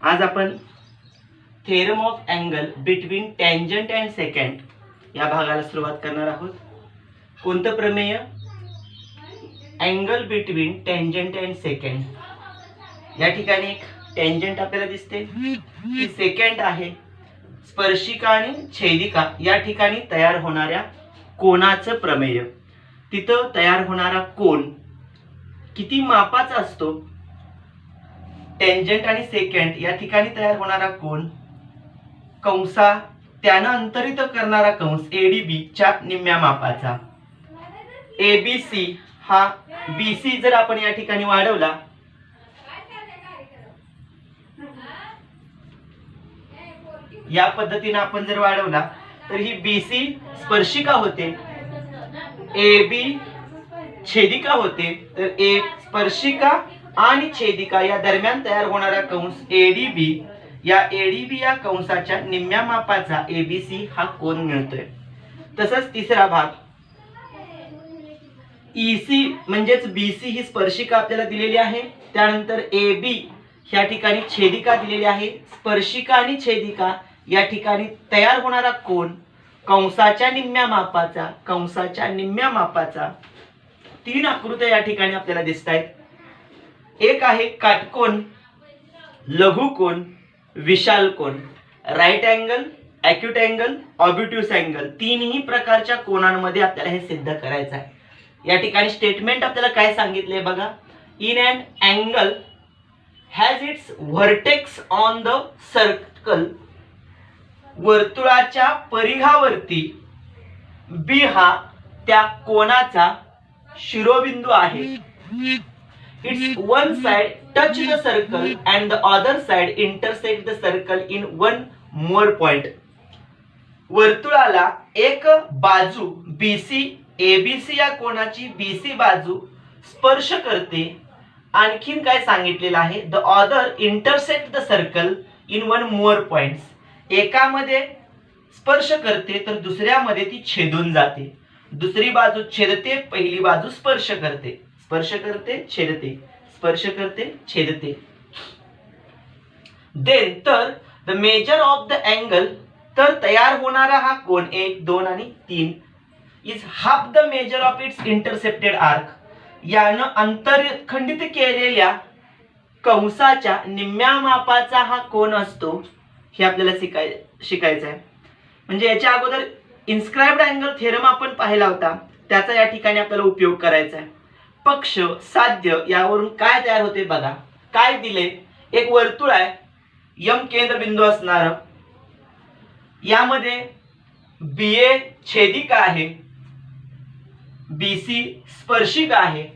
आज आपण theorem of angle between tangent and second या भागाला सुरुवात करणार आहोत. कोणतं प्रमेय? Angle between tangent and second. या ठिकाणी एक टँजंट आपल्याला दिसते, ही सेकंड आहे. स्पर्शिका आणि छेदिका या ठिकाणी तयार होणाऱ्या कोनाचं प्रमेय. तिथं तयार होणारा कोन किती मापाचा असतो? टँजंट आणि सेकंड या ठिकाणी तयार होणारा कोन कंसा त्यानं अंतरित करणारा कंस ADB च्या निम्म्या मापाचा. ABC हा BC जर आपण या ठिकाणी वाढवला या पद्धतीने आपण जर वाढवला तर ही BC स्पर्शिका होते, AB छेदिका होते. तर A स्पर्शिका आणि छेदिका या दरम्यान तयार होणारा कंस ADB, या ADB या कंसाच्या निम्म्या मापाचा ABC हा कोन मिळतोय. तसंच तिसरा भाग EC म्हणजेच BC ही स्पर्शिका आपल्याला दिलेली आहे. त्यानंतर AB या ठिकाणी छेदिका दिलेली आहे. स्पर्शिका आणि छेदिका या ठिकाणी तयार होणारा कोन कंसाच्या निम्म्या मापाचा. तीन आकृत्या या ठिकाणी आपल्याला दिसत आहेत. एक आहे काटकोन, लघुकोन, विशाल कोन. Right angle, acute angle, obtuse angle, तीनही प्रकारच्या कोनांमध्ये आपल्याला हे सिद्ध करायचं आहे. या ठिकाणी स्टेटमेंट आपल्याला काय सांगितले बघा. In and angle has its vertex on the circle. वर्तुळाच्या परिघावरती B हा त्या कोनाचा शिरोबिंदू आहे. It's one side touch the circle and the other side intersect the circle in one more point. वर्तुळाला एक बाजू BC ABC या कोनाची BC बाजू स्पर्श करते. आणखीन काय सांगितलेलं आहे? The other intersect the circle in one more points. एकामध्ये स्पर्श करते तर दुसऱ्यामध्ये ती छेदून जाते. दुसरी बाजू छेदते, पहिली बाजू स्पर्श करते. स्पर्श करते, छेदते, स्पर्श करते, छेदते. देन तर the measure of the angle, तर तयार होणारा हा कोन 1, 2 आणि 3 is half the measure of its intercepted arc. यानं अंतरखंडित केलेल्या कंसाच्या निम्म्या मापाचा हा कोन असतो. हे आपल्याला शिकायचं आहे. म्हणजे याच्या अगोदर इन्स्क्राइब्ड अँगल थेरम आपण पाहिला होता, त्याचा या ठिकाणी आपल्याला उपयोग करायचा आहे. पक्ष, साध्य यावरून काय तयार होते बघा. काय दिले? एक वर्तुळ आहे, M केंद्रबिंदू असणार. यामध्ये BA छेदिका आहे, BC स्पर्शिका आहे.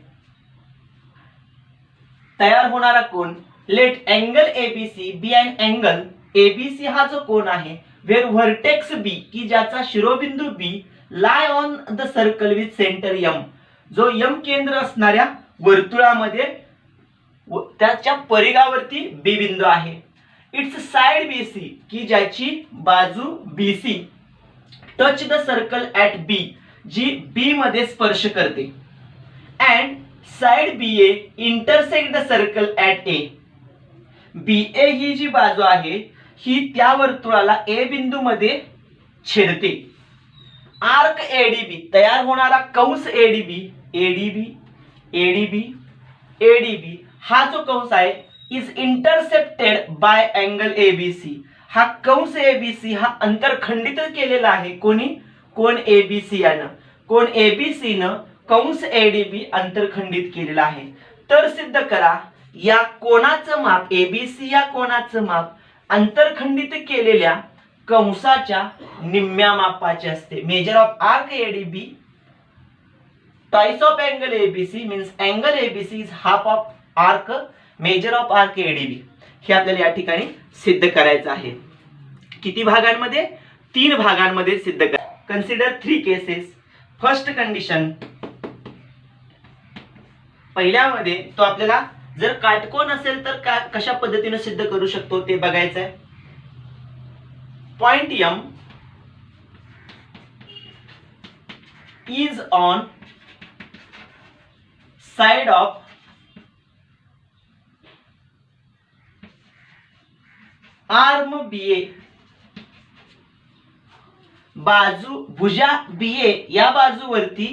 तयार होणारा कोन let angle ABC B and angle ABC हा जो कोन आहे वेर व्हर्टेक्स B की ज्याचा शिरोबिंदू B lie on the circle with centre M, जो M केंद्र असणाऱ्या वर्तुळामध्ये त्याच्या परिघावरती B बिंदू आहे. इट्स साइड BC की ज्याची बाजू BC touch the circle at B जी B मध्ये स्पर्श करते. And side BA intersect the circle at A. BA ही जी बाजू आहे ही त्या वर्तुळाला A बिंदू मध्ये छेदते. आर्क ADB तयार होणारा कंस ADB हा जो कंस आहे is intercepted bye angle ABC. हा कंस ABC हा अंतरखंडित केलेला आहे. कोणी? कोन ABC यानं. कोन ABC न कंस ADB अंतरखंडित केलेला आहे. तर सिद्ध करा या कोनाचं माप ABC या कोनाचं माप अंतरखंडित केलेल्या कंसाच्या निम्म्या मापाचे असते. Major of arc ADB twice of angle ABC means angle ABC is half of arc measure of arc ADB. हे आपल्याला या ठिकाणी सिद्ध करायचं आहे. किती भागांमध्ये? 3 भागांमध्ये सिद्ध करा. Consider 3 cases. फर्स्ट कंडिशन, पहिल्यामध्ये तो आपल्याला जर काटकोन असेल तर कशा पद्धतीने सिद्ध करू शकतो ते बघायचं आहे. Point M is on side of arm BA, बाजू भुजा BA या बाजूवरती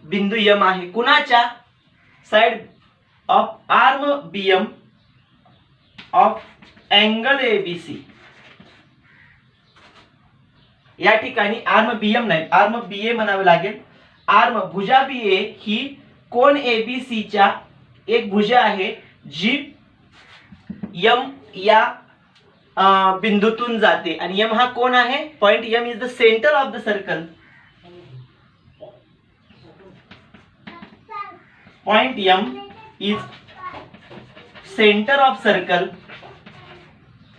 बिंदू M आहे. कुणाच्या? Side of arm BM of angle ABC. या ठिकाणी आर्म BM नाही, आर्म BA म्हणावे लागेल. आर्म भुजा BA ही कोन ABC च्या एक भुजा आहे जी M या बिंदूतून जाते आणि M हा कोण आहे? Point M is the centre of the circle. Point M is centre of circle.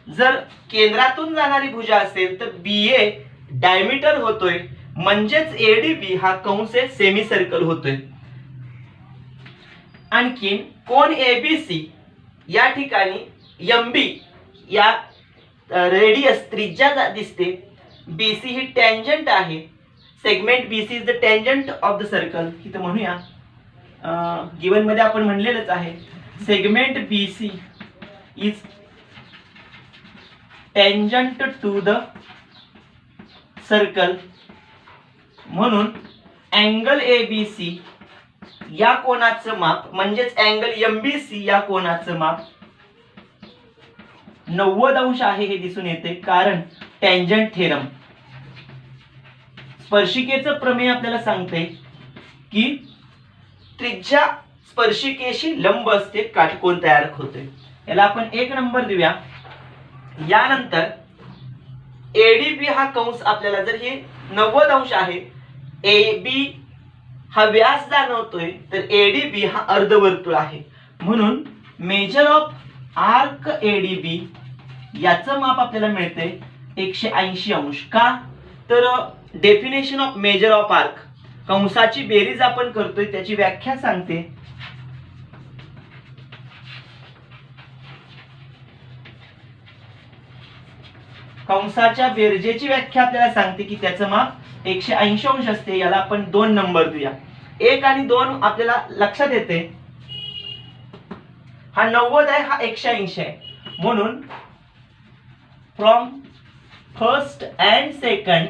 जर केंद्रातून जाणारी भुजा असेल तर BA डायमीटर होतोय, म्हणजेच ADB हा कंस सेमी सर्कल होतोय. आणखी कोन ABC या ठिकाणी MB या रेडियस त्रिज्या दिसते. BC ही टँजंट आहे. Segment BC is the tangent of the circle. इथं म्हणूया गिवन मध्ये आपण म्हणलेलंच आहे segment BC is tangent to the circle. म्हणून अँगल ABC या कोनाचं माप म्हणजेच अँगल MBC या कोनाचं माप 90 अंश आहे हे दिसून येते, कारण टँजंट थेरम. स्पर्शिकेचं प्रमेय आपल्याला सांगते की त्रिज्या स्पर्शिकेशी लंब असते, काटकोन तयार होते. याला आपण 1 नंबर देऊया. यानंतर ADB हा कंस आपल्याला जर हे 90 अंश आहे, AB हा व्यास जाणवतोय, तर ADB हा अर्धवर्तुळ आहे. म्हणून मेजर ऑफ आर्क ADB याचं माप आपल्याला मिळते 180 अंश. का? तर definition of major of arc, कंसाची बेरीज आपण करतोय त्याची व्याख्या सांगते. कंसाच्या बेरजेची व्याख्या आपल्याला सांगते की त्याचं माप 180 अंश असते. याला आपण 2 नंबर देऊया. 1 आणि 2 आपल्याला लक्षात येते. हा 90 आहे, हा 180 आहे. म्हणून from first and second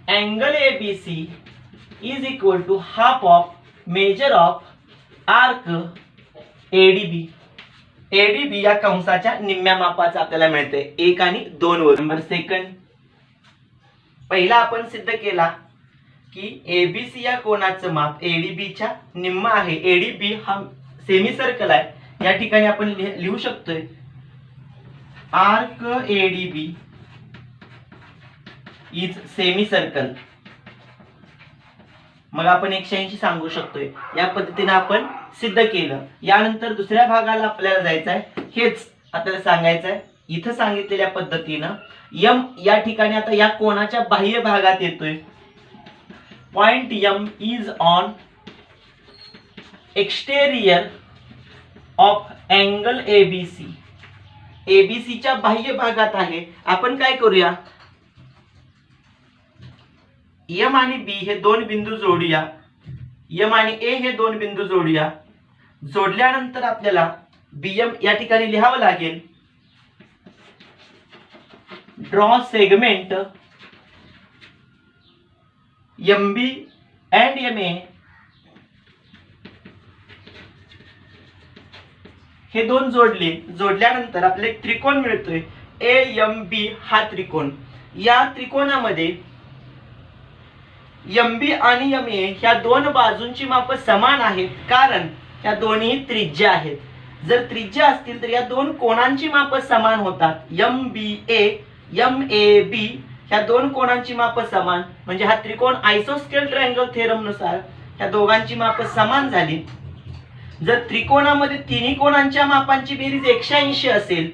angle ABC is equal to half of major of arc ADB. ADB या कंसाच्या निम्म्या मापाचा आपल्याला मिळते 1 आणि 2 वर. नंबर सेकंड, पहिला आपण सिद्ध केला की ABC या कोनाचं माप ADB च्या निम्म आहे. ADB हा सेमी सर्कल आहे. या ठिकाणी आपण लिहू शकतोय arc ADB is semi circle. मग आपण 180 सांगू शकतोय. या पद्धतीने आपण सिद्ध केलं. यानंतर दुसऱ्या भागाला आपल्याला जायचं आहे. हेच आपल्याला सांगायचं आहे. इथं सांगितलेल्या पद्धतीनं M या ठिकाणी आता या कोणाच्या बाह्य भागात येतोय. Point M is on exterior of angle ABC. ABC च्या बाह्य भागात आहे. आपण काय करूया, M आणि B हे 2 बिंदू जोडूया. M आणि A हे 2 बिंदू जोडूया. जोडल्यानंतर आपल्याला BM या ठिकाणी लिहावं लागेल. Draw segment MB and MA हे 2 जोडले. जोडल्यानंतर आपल्याला एक त्रिकोण मिळतोय AMB हा त्रिकोण. या त्रिकोणामध्ये MB आणि MA ह्या 2 बाजूंची माप समान आहेत, कारण ह्या दोन्ही त्रिज्या आहेत. जर त्रिज्या असतील तर या 2 कोणांची माप समान होतात. MBA MAB ह्या 2 कोणांची माप समान, म्हणजे हा त्रिकोण आयसोस्केल ट्रायंगल थेरम नुसार ह्या दोघांची माप समान झाली. जर त्रिकोणामध्ये तिन्ही कोणांच्या मापांची बेरीज 180 असेल,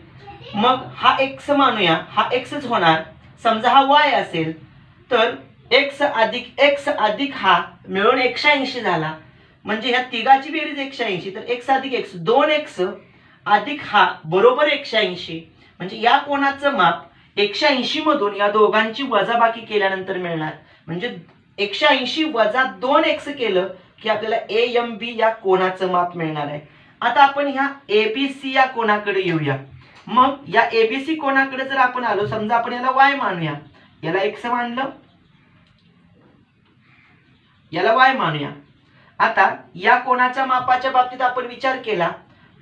मग हा x मानूया, हा xच होणार. समजा हा y असेल तर x अधिक हा मिळून 180 झाला. म्हणजे ह्या तिघाची बेरीज 180, तर x अधिक x 2x अधिक हा बरोबर 180. म्हणजे या कोणाचं माप 180 मधून या दोघांची वजाबाकी केल्यानंतर मिळणार. म्हणजे 180 वजा 2x केलं की आपल्याला AMB या कोणाचं माप मिळणार आहे. आता आपण ह्या ABC या कोणाकडे येऊया. मग या एबीसी कोणाकडे जर आपण आलो, समजा आपण याला वाय मानूया, याला एक्स मानलं, याला वाय मानूया. आता या कोणाच्या मापाच्या बाबतीत आपण विचार केला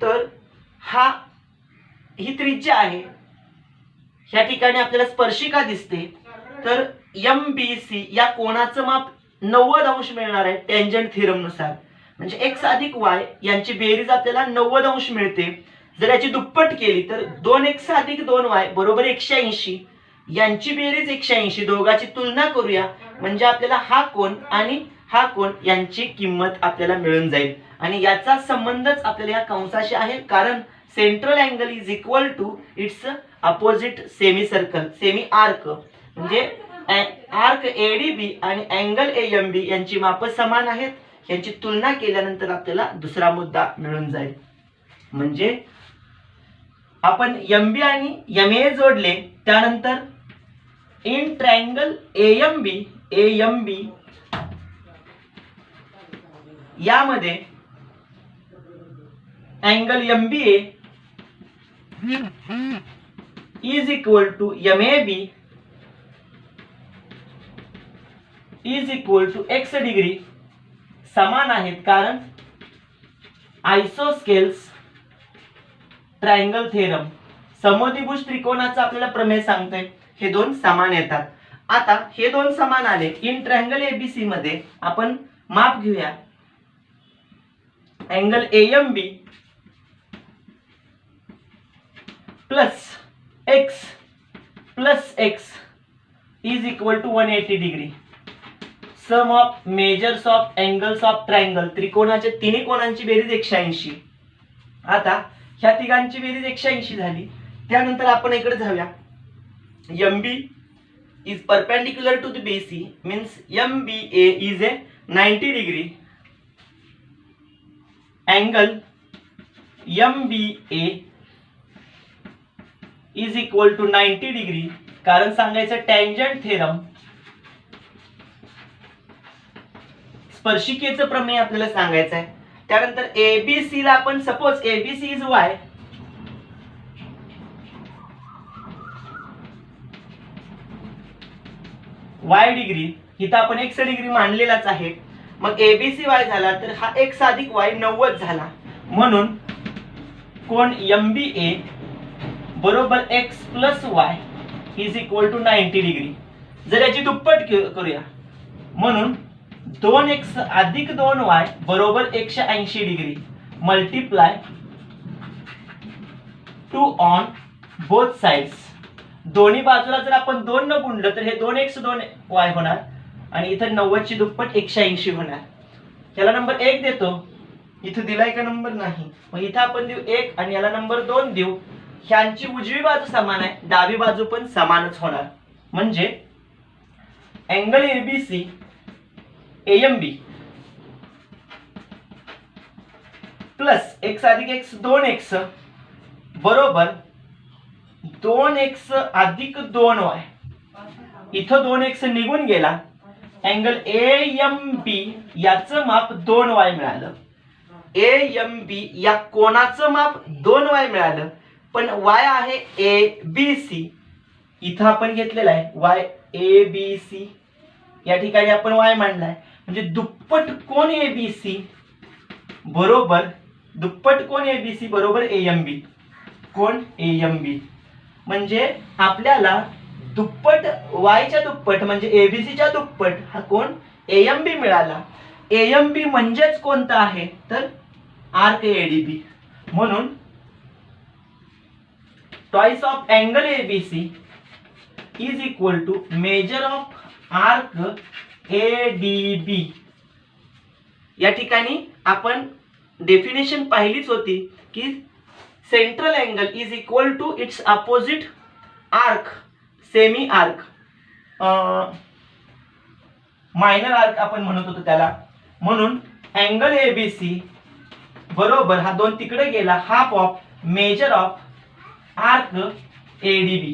तर ही त्रिज्या आहे, या ठिकाणी आपल्याला स्पर्शिका दिसते, तर MBC या कोणाचं माप 90 अंश मिळणार आहे टेंजंट थेरम नुसार. म्हणजे x अधिक y यांची बेरीज आपल्याला 90 अंश मिळते. जर याची दुप्पट केली तर 2x अधिक 2y बरोबर 180, यांची बेरीज 180. दोघांची तुलना करूया म्हणजे आपल्याला हा कोन आणि हा कोन यांची किंमत आपल्याला मिळून जाईल. आणि याचा संबंधच आपल्याला या कंसाशी आहे, कारण central angle is equal to its opposite semi circle, semi arc. म्हणजे आर्क ADB आणि अँगल AMB यांची माप समान आहेत. यांची तुलना केल्यानंतर आपल्याला दुसरा मुद्दा मिळून जाईल. म्हणजे आपण MB आणि MA जोडले, त्यानंतर इन ट्रायंगल AMB यामध्ये angle MBA is equal to MAB is equal to x degree समान आहेत, कारण आयसोस्केल्स ट्रायंगल थेरम, समद्विभुज त्रिकोणाचा आपल्याला प्रमेय सांगतोय, हे दोन समान येतात. आता हे दोन समान आले, इन ट्रायंगल ABC मध्ये आपण माप घेऊया. Angle AMB plus x is equal to 180 degree. Sum of measures of angles of triangle, त्रिकोणाच्या तिन्ही कोणांची बेरीज 180. आता ह्या तिघांची बेरीज 180 झाली. त्यानंतर आपण इकडे जाऊया. MB is perpendicular to the BC means MBA is a 90 degree. Angle MBA is equal to 90 degree, कारण सांगायचं टँजंट थेरम, स्पर्शिकेचं प्रमेय आपल्याला सांगायचं आहे. त्यानंतर ABC ला आपण suppose ABC is y degree, इथं आपण x डिग्री मानलेलाच आहे. मग ABC y झाला तर हा x अधिक y 90 झाला. म्हणून कोण MBA बरोबर x plus y is equal to 90 degree. जर याची दुप्पट करूया, म्हणून 2x अधिक 2y बरोबर 180 degree multiply 2 on both sides. दोन्ही बाजूला जर आपण 2 न गुणलं तर हे 2x 2y होणार आणि इथं 90 ची दुप्पट 180 होणार. याला नंबर 1 देतो, इथं दिलाय का नंबर नाही, मग इथं आपण देऊ 1 आणि याला नंबर 2 देऊ. ह्यांची उजवी बाजू समान आहे, डावी बाजू पण समानच होणार. म्हणजे angle ABC AMB plus x अधिक x 2x बरोबर 2x अधिक 2y. इथं 2x निघून गेला. अँगल AMB याचं माप 2y मिळालं. AMB या कोणाचं माप 2y मिळालं, पण y आहे ABC. इथं आपण घेतलेला आहे y ABC, या ठिकाणी आपण y मांडलाय. म्हणजे दुप्पट कोण ABC बरोबर AMB, कोण AMB. म्हणजे आपल्याला दुप्पट y च्या दुप्पट म्हणजे ABC च्या दुप्पट हा कोण AMB मिळाला. AMB म्हणजेच कोणता आहे तर आर्क ADB. म्हणून twice of angle ABC is equal to major of arc ADB. या ठिकाणी आपण डेफिनेशन पाहिलीच होती की central angle is equal to its opposite arc, semi arc, minor arc आपण म्हणत होतो त्याला. म्हणून अँगल ABC बरोबर हा 2 तिकडे गेला, half of major of arc ADB.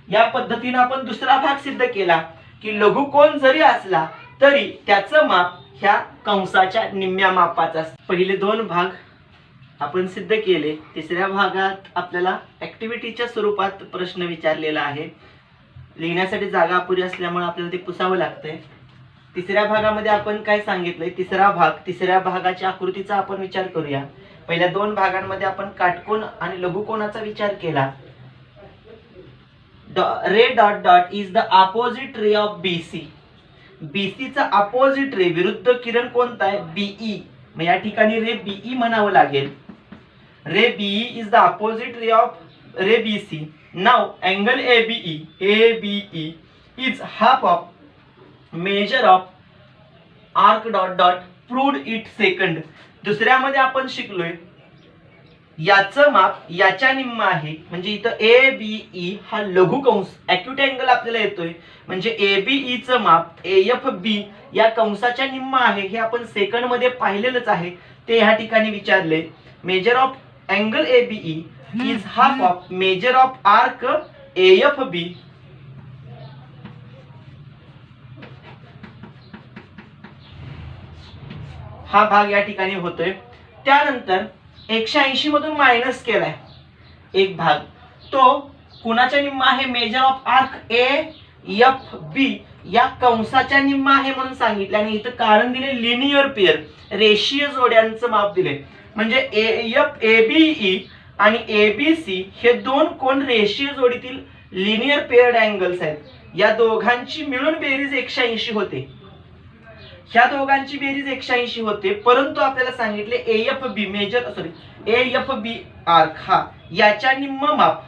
या पद्धतीने आपण दुसरा भाग सिद्ध केला की लघुकोन जरी असला तरी त्याचं माप ह्या कंसाच्या निम्म्या मापाचा. पहिले 2 भाग आपण सिद्ध केले. तिसऱ्या भागात आपल्याला ऍक्टिव्हिटीच्या स्वरूपात प्रश्न विचारलेला आहे. लिहिण्यासाठी जागा अपुरी असल्यामुळे आपल्याला ते पुसावं लागतंय. तिसऱ्या भागामध्ये आपण काय सांगितलंय, तिसऱ्या भागाच्या आकृतीचा आपण विचार करूया. पहिल्या दोन भागांमध्ये आपण काटकोन आणि लघुकोनाचा विचार केला. Ray dot dot is the opposite ray of BC. BC चा अपोजिट रे विरुद्ध किरण कोणता आहे, BE. मग या ठिकाणी रे BE म्हणावं लागेल. रे BE is the opposite ray of ray BC. Now angle ABE is half of major of arc dot dot proved it second. दुसऱ्यामध्ये आपण शिकलोय याचं माप याच्या निम्म आहे. म्हणजे इथं ABE हा लघुकंस ॲक्यूट अँगल आपल्याला येतोय. म्हणजे ABE चं माप AFB या कंसाच्या निम्म आहे. हे आपण सेकंड मध्ये पाहिलेलंच आहे. ते ह्या ठिकाणी विचारले. Measure of angle ABE is half of major of arc AFB. हा भाग या ठिकाणी होतोय. त्यानंतर 180 मधून मायनस केलाय एक भाग, तो कुणाच्या निम्म आहे, मेजर ऑफ आर्क AFB या कंसाच्या निम्म आहे म्हणून सांगितलं. आणि इथं कारण दिले लिनियर पेअर, रेषीय जोड्यांचं माप दिले. म्हणजे ABE आणि ABC हे दोन कोण रेषीय जोडीतील लिनियर पेअर्ड अँगल्स आहेत. या दोघांची मिळून बेरीज 180 होते. ह्या दोघांची बेरीज 180 होते. परंतु आपल्याला सांगितले AFB आर्क हा याच्या निम्म माप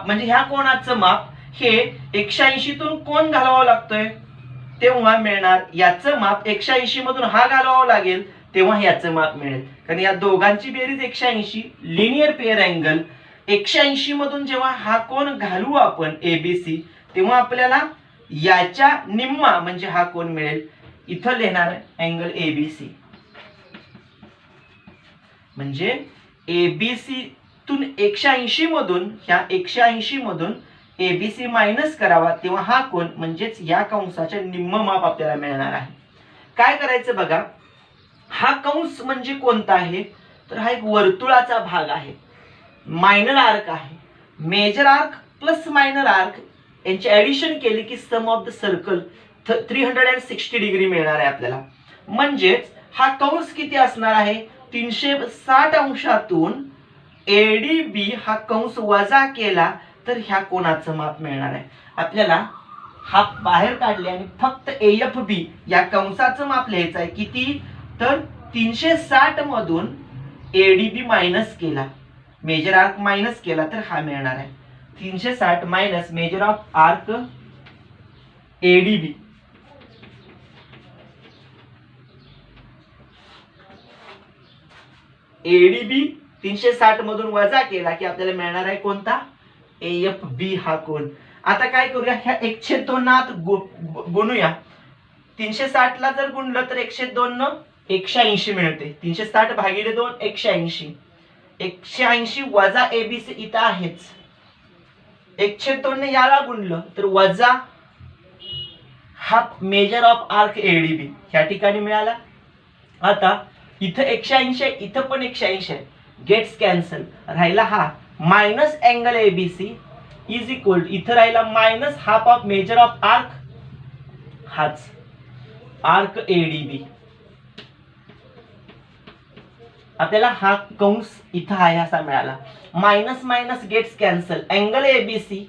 म्हणजे ह्या कोणाचं माप हे 180 तून कोण घालवावं लागतोय तेव्हा मिळणार. याचं माप 180 मधून हा घालवावं लागेल तेव्हा याचं माप मिळेल. कारण या दोघांची बेरीज 180 लिनियर पेअर अँगल. 180 मधून जेव्हा हा कोण घालू आपण ABC तेव्हा आपल्याला याच्या निम्मा म्हणजे हा कोण मिळेल. इथं लिहिणार अँगल ABC. म्हणजे ABC तून 180 मधून ह्या 180 मधून ABC मायनस करावा तेव्हा हा कोण म्हणजेच या कंसाच्या निम्म माप आपल्याला मिळणार आहे. काय करायचं बघा. हा कंस म्हणजे कोणता आहे तर हा एक वर्तुळाचा भाग आहे. मायनर आर्क आहे. Major arc plus minor arc यांची ऍडिशन केली की sum of the circle 360 degree मिळणार आहे आपल्याला. म्हणजेच हा कंस किती असणार आहे, 360 अंशातून ADB हा कंस वजा केला तर ह्या कोणाचं माप मिळणार आहे आपल्याला. हा बाहेर काढले आणि फक्त AFB या कंसाचं माप लिहायचं आहे. किती तर 360 मधून ADB मायनस केला, मेजर आर्क मायनस केला तर हा मिळणार आहे. 360 minus major of arc ADB. ADB 360 मधून वजा केला की आपल्याला मिळणार आहे कोणता, AFB हा कोण. आता काय करूया, ह्या 1/2 गुणूया. 360 ला जर गुणलं तर 1/2 न 180 मिळते. 360 भागिले 2 180. 180 वजा ABC इथं आहेच. 1/2 ने याला गुणलं तर वजा half major of arc ADB ह्या ठिकाणी मिळाला. आता इथं 180 इथं पण 180 आहे. Gets cancel. राहिला हा minus angle ABC is equal इथं राहिला minus half of major of arc हाच आर्क ADB. आपल्याला हा कंस इथं आहे असा मिळाला. Minus minus gets cancel. Angle ABC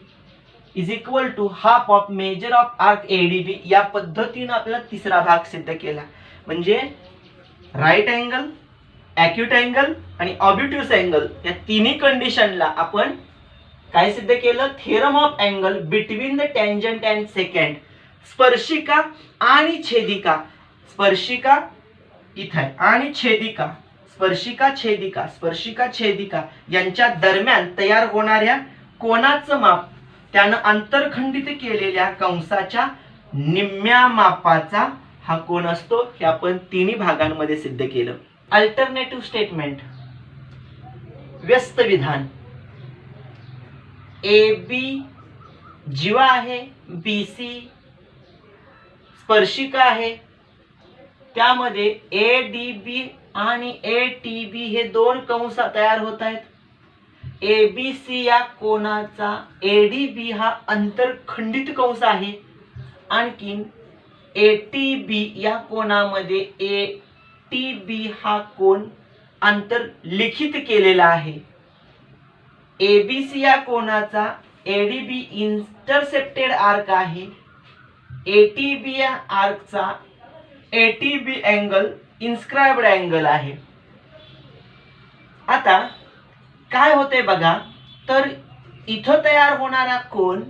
is equal to half of major of arc ADB. या पद्धतीने आपल्याला तिसरा भाग सिद्ध केला. म्हणजे राईट अँगल, ॲक्यूट अँगल आणि ऑब्ट्यूस अँगल या तिन्ही कंडिशनला आपण काय सिद्ध केलं, theorem of angle between the tangent and second. स्पर्शिका आणि छेदिका. स्पर्शिका इथं आहे आणि छेदिका, स्पर्शिका छेदिका यांच्या दरम्यान तयार होणाऱ्या कोनाचं माप त्यानं अंतरखंडित केलेल्या कंसाच्या निम्म्या मापाचा हा कोण असतो. हे आपण तिन्ही भागांमध्ये सिद्ध केलं. Alternative statement. व्यस्त विधान. AB जीवा आहे, BC स्पर्शिका आहे, त्यामध्ये ADB आणि ATB हे दोन कंस तयार होत आहेत. ABC या कोनाचा ADB हा अंतरखंडित कंस आहे. आणखीन ATB या कोनामध्ये ATB हा कोन आंतरलिखित केलेला आहे. ABC या कोनाचा ADB इंटरसेप्टेड आर्क आहे. ATB या आर्कचा ATB अँगल इन्स्क्राइब्ड अँगल आहे. आता काय होते बघा, तर इथं तयार होणारा कोन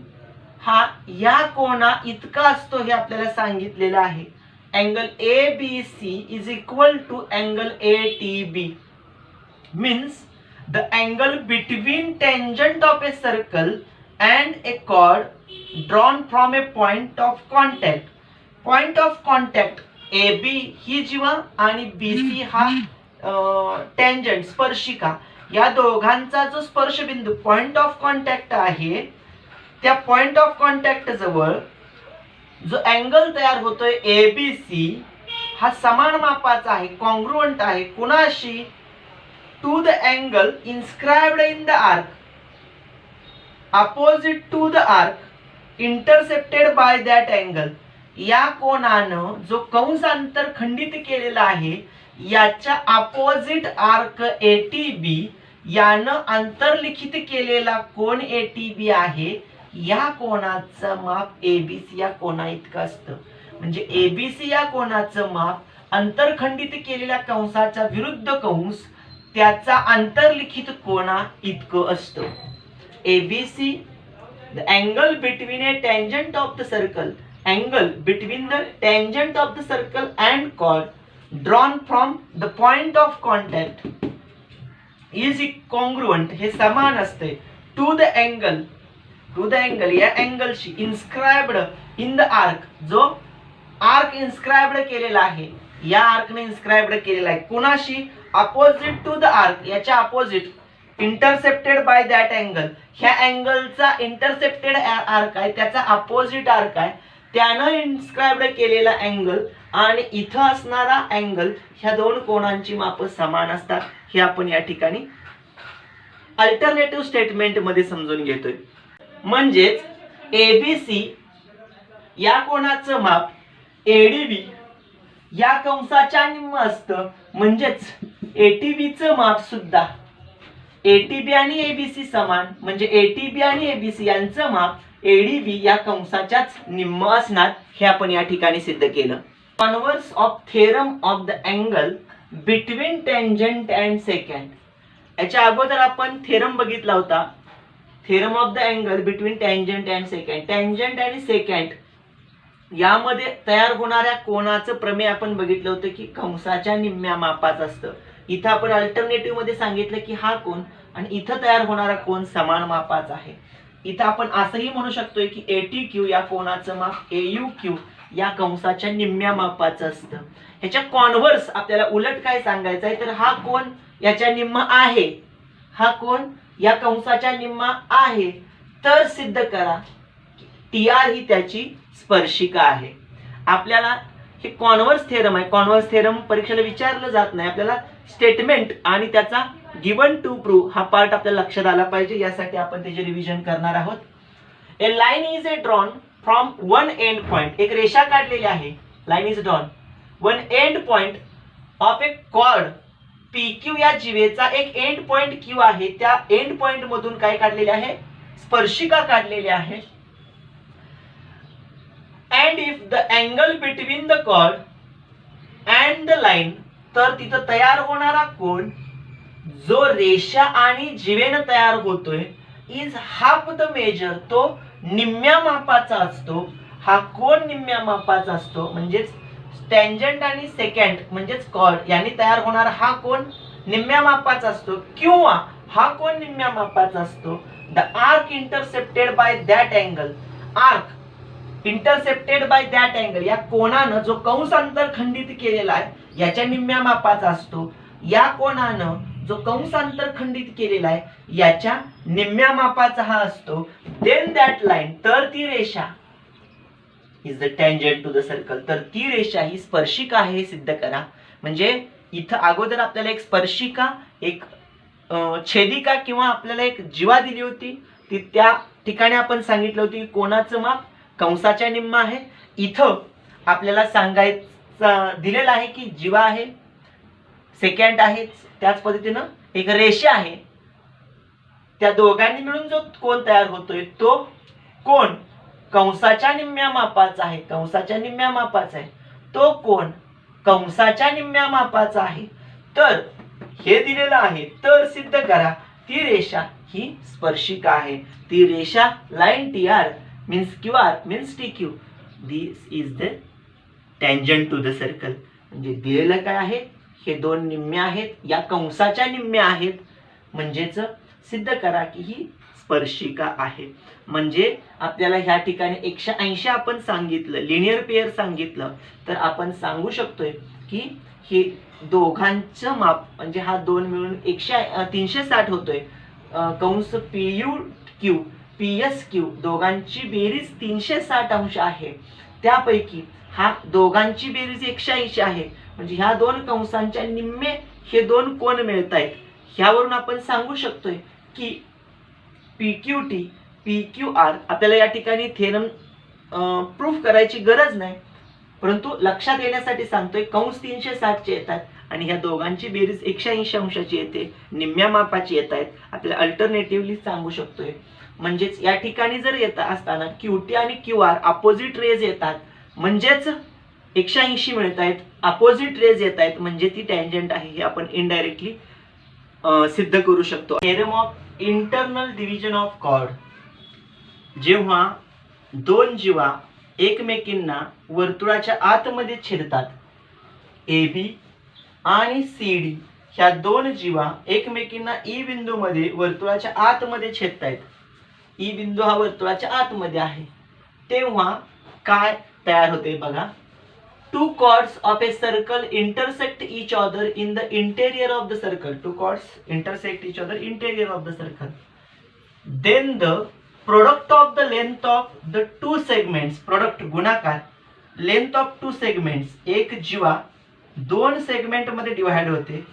हा या कोना इतका असतो हे आपल्याला सांगितलेलं आहे. Angle ABC is equal to angle ATB means the angle between tangent of a circle and a chord drawn from a point of contact. Point of contact AB ही जीवा आणि BC हा टेंजंट स्पर्शिका या दोघांचा जो स्पर्श बिंदू पॉइंट ऑफ कॉन्टॅक्ट आहे, त्या पॉइंट ऑफ कॉन्टॅक्ट जवळ जो अँगल तयार होतोय ABC हा समान मापाचा आहे, कॉन्ग्रुएंट आहे. कुणाशी? To the angle inscribed in the arc opposite to the arc intercepted by that angle. या कोनानं जो कंस आंतरखंडित केलेला आहे याच्या अपोजिट आर्क ATB यानं आंतरलिखित केलेला कोन ATB आहे. या कोनाचं माप ABC या कोना इतकं असतं. म्हणजे ABC या कोनाचं माप अंतरखंडित केलेल्या कंसाच्या विरुद्ध कंस त्याचा आंतरलिखित कोना इतकं असतं. ABC the angle between a tangent of the circle, angle between the tangent of the circle and chord drawn from the point of contact is congruent हे समान असते to the angle या angle she inscribed in the arc, जो arc inscribed केलेला आहे या आर्कने inscribed केलेला आहे. कोणाशी? अपोजिट टू द आर्क, याच्या opposite intercepted by that angle. ह्या अँगलचा इंटरसेप्टेड आर्क आहे, त्याचा अपोजिट आर्क आहे, त्यानं इन्स्क्राइब्ड केलेला अँगल आणि इथं असणारा अँगल, ह्या दोन कोणांची माप समान असतात. हे आपण या ठिकाणी अल्टरनेटिव्ह स्टेटमेंट मध्ये समजून घेतोय. म्हणजेच ABC या कोणाचं माप ADB या कंसाच्या निम्म असतं. म्हणजेच ATB चं माप सुद्धा ATB आणि ABC समान, म्हणजे ATB आणि ABC यांचं माप ADB या कंसाच्याच निम्म असणार. हे आपण या ठिकाणी सिद्ध केलं. Converse of theorem of the angle between tangent and second. याच्या अगोदर आपण थेरम बघितला होता, theorem of the angle between tangent and second. Tangent आणि सेकंड यामध्ये तयार होणाऱ्या कोनाचं प्रमेय आपण बघितलं होतं की कंसाच्या निम्म्या मापाचं असतं. इथं आपण अल्टरनेटिव्ह मध्ये सांगितलं की हा कोन आणि इथं तयार होणारा कोन समान मापाचा आहे. इथं आपण असंही म्हणू शकतोय की ATQ या कोनाचं माप AUQ या कंसाच्या निम्म्या मापाचं असतं. ह्याच्या कॉन्व्हर्स आपल्याला उलट काय सांगायचं आहे, तर हा कोन याच्या निम्मा आहे, हा कोन या कंसाच्या निम्मा आहे, तर सिद्ध करा TR ही त्याची स्पर्शिका आहे. आपल्याला हे कॉन्व्हर्स थेरम आहे. कॉन्व्हर्स थेरम परीक्षेला विचारलं जात नाही. आपल्याला स्टेटमेंट आणि त्याचा गिवन टू प्रूव्ह हा पार्ट आपल्याला लक्षात आला पाहिजे. यासाठी आपण त्याचे रिव्हिजन करणार आहोत. A line is drawn from one end point. एक रेषा काढलेली आहे. Line is drawn one end point of a chord PQ या जीवेचा एक एंड पॉइंट Q आहे. त्या एंड पॉइंट मधून काय काढलेले आहे? स्पर्शिका काढलेली आहे. And if the angle between the chord and the line, तर तिथं तयार होणारा कोन जो रेषा आणि जीवेनं तयार होतोय इज हाफ द मेजर, तो निम्म्या मापाचा असतो. हा कोन निम्म्या मापाचा असतो. म्हणजेच टेंजंट आणि सेकंड म्हणजेच कॉर्ड यांनी तयार होणारा हा कोन निम्म्या मापाचा असतो किंवा हा कोन निम्म्या मापाचा असतो. The arc intercepted by that angle, arc intercepted by that angle या कोनानं जो कंस अंतरखंडित केलेला आहे याच्या निम्म्या मापाचा असतो. या कोनानं जो कंस अंतरखंडित केलेला आहे याच्या निम्म्या मापाचा हा असतो. देन दॅट लाईन, तर ती रेषा is the tangent to the circle. तर ती रेषा ही स्पर्शिका आहे हे सिद्ध करा. म्हणजे इथं अगोदर आपल्याला एक स्पर्शिका, एक छेदिका किंवा आपल्याला एक जीवा दिली होती. ती त्या ठिकाणी आपण सांगितलं होती की कोणाचं माप कंसाच्या निम्म आहे. इथं आपल्याला सांगायचं दिलेलं आहे की जीवा आहे, सेकंड आहे, त्याच पद्धतीनं एक रेषा आहे. त्या दोघांनी मिळून जो कोण तयार होतोय तो कोण कंसाच्या निम्म्या मापाचा आहे. कंसाच्या निम्म्या मापाचा आहे तो कोण कंसाच्या निम्म्या मापाचा आहे. तर हे दिलेलं आहे. तर सिद्ध करा ती रेषा ही स्पर्शिका आहे. ती रेषा line T R means Q R means T Q. This is the tangent to the circle. म्हणजे दिलेलं काय आहे, हे दोन निम्मे आहेत, या कंसाच्या निम्म्या आहेत. म्हणजेच सिद्ध करा की ही स्पर्शिका आहे. म्हणजे आपल्याला ह्या ठिकाणी 180 आपण सांगितलं, लिनियर पेअर सांगितलं, तर आपण सांगू शकतोय की हे दोघांचं माप म्हणजे हा दोन मिळून 360 होतोय. कंस PU Q PS Q दोघांची बेरीज 360 अंश आहे. त्यापैकी हा दोघांची बेरीज 180 आहे. म्हणजे ह्या दोन कंसांच्या निम्मे हे दोन कोण मिळत आहेत. ह्यावरून आपण सांगू शकतोय की PQT PQR. आपल्याला या ठिकाणी थेरम प्रूफ करायची गरज नाही, परंतु लक्षात येण्यासाठी सांगतोय. कंस 360 चे येतात आणि ह्या दोघांची बेरीज 180 अंशाची येते, निम्म्या मापाची येत आहेत. आपल्याला अल्टरनेटिव्हली सांगू शकतोय. म्हणजेच या ठिकाणी जर येत असताना QT आणि QR अपोजिट रेज येतात, म्हणजेच 180 मिळत आहेत, अपोजिट रेज येत आहेत, म्हणजे ती टँजंट आहे. हे आपण इनडायरेक्टली सिद्ध करू शकतो. Theorem of internal division of chord. जेव्हा दोन जीवा एकमेकींना वर्तुळाच्या आतमध्ये छेदतात, AB आणि CD ह्या दोन जीवा एकमेकींना E बिंदूमध्ये वर्तुळाच्या आतमध्ये छेदतायत. E बिंदू हा वर्तुळाच्या आतमध्ये आहे. तेव्हा काय तयार होते बघा. Two chords of a circle intersect each other in the interior of the circle. Two chords intersect each other interior of the circle. Then the product of the length of the two segments. Product गुणाकार length of two segments. एक जीवा दोन segment मध्ये divide होते,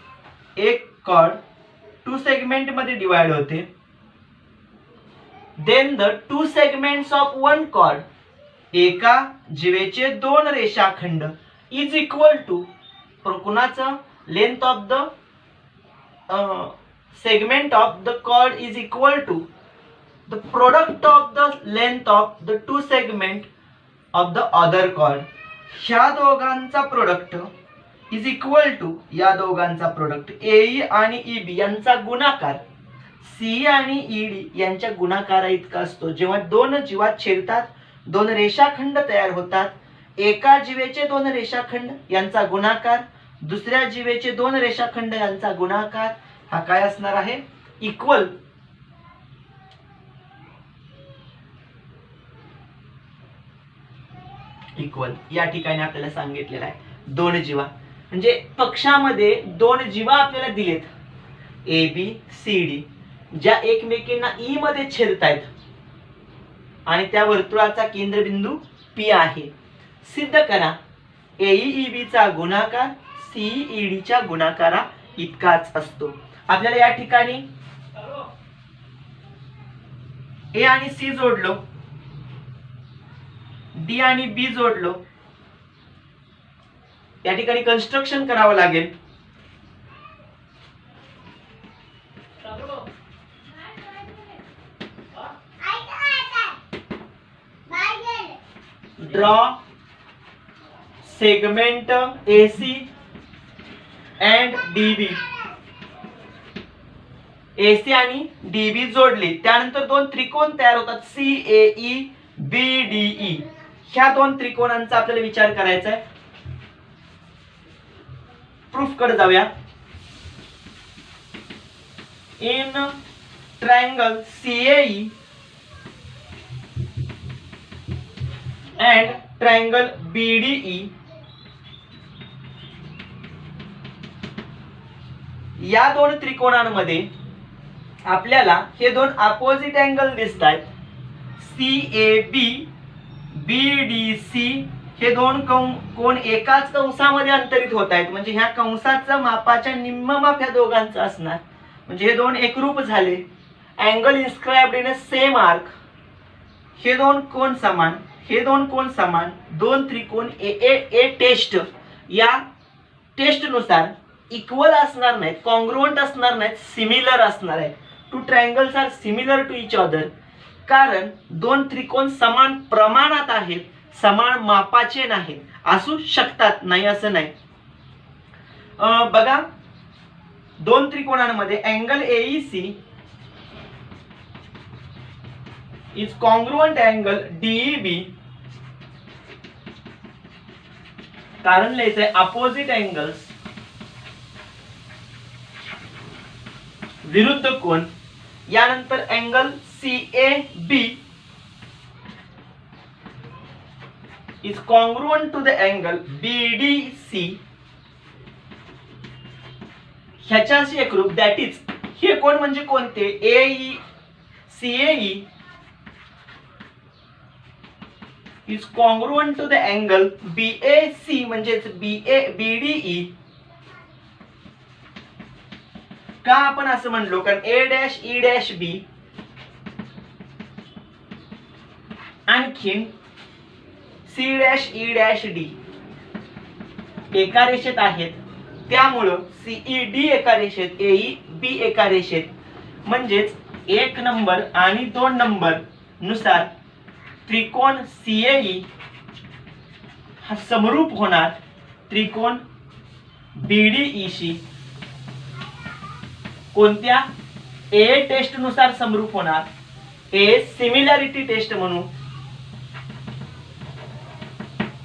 एक chord two segment मध्ये divide होते. Then the two segments of one chord. एका जीवेचे दोन रेषाखंड इज इक्वल टू कुणाचं length of the segment of the chord is equal to the product of the length of the two segment of the other chord. ह्या दोघांचा product is equal to या दोघांचा product AE आणि EB यांचा गुणाकार CE आणि ED यांच्या गुणाकारा इतका असतो. जेव्हा दोन जीवा छेदतात, दोन रेषाखंड तयार होतात. एका जीवेचे दोन रेषाखंड यांचा गुणाकार, दुसऱ्या जीवेचे दोन रेषाखंड यांचा गुणाकार हा काय असणार आहे, इक्वल या ठिकाणी आपल्याला सांगितलेलं आहे. दोन जीवा म्हणजे पक्षामध्ये दोन जीवा आपल्याला दिलेत ABCD, ज्या एकमेकींना E मध्ये छेदतायत आणि त्या वर्तुळाचा केंद्रबिंदू P आहे. सिद्ध करा AEEB चा गुणाकार CEED च्या गुणाकारा इतकाच असतो. आपल्याला या ठिकाणी A आणि C जोडलो, D आणि B जोडलो. या ठिकाणी कन्स्ट्रक्शन करावं लागेल. Draw segment AC and DB. AC आणि DB जोडले, त्यानंतर दोन त्रिकोण तयार होतात CAE BDE. ह्या दोन त्रिकोणांचा आपल्याला विचार करायचा आहे. प्रूफ कडे जाऊया. In triangle CAE and triangle BDE या दोन त्रिकोणांमध्ये आपल्याला हे दोन अपोजिट अँगल दिसतात. CAB BDC हे दोन कोण एकाच कंसामध्ये अंतरित होत आहेत, म्हणजे ह्या कंसाचं मापाच्या निम्म माप ह्या दोघांचं असणार, म्हणजे हे दोन एकरूप झाले. Angle inscribed in a same arc, हे दोन कोण समान, हे दोन कोण समान, दोन त्रिकोण ए टेस्ट या टेस्ट नुसार इक्वल असणार नाहीत, कॉन्ग्रुएंट असणार नाहीत, सिमिलर असणार आहेत. Two triangles are similar to each other, कारण दोन त्रिकोण समान प्रमाणात आहेत, समान मापाचे नाहीत. असू शकतात, नाही असं नाही. बघा, दोन त्रिकोणांमध्ये angle AEC is congruent angle DEB, कारण लिहायचंय अपोजिट अँगल्स विरुद्ध कोण. यानंतर angle CAB is congruent to the angle BDC, ह्याच्याशी एकरूप. दॅट इज हे कोण म्हणजे कोणते, CAE is congruent to the angle BAC म्हणजेच BDE. का आपण असं म्हणलो, कारण A', E', आणखीन C', E', D एका रेषेत आहेत, त्यामुळं CED एका रेषेत, AEB एका रेषेत, म्हणजेच 1 नंबर आणि 2 नंबर नुसार त्रिकोण CAE हा समरूप होणार त्रिकोण BDE शी. कोणत्या, A टेस्ट नुसार समरूप होणार, A सिमिलॅरिटी टेस्ट म्हणू.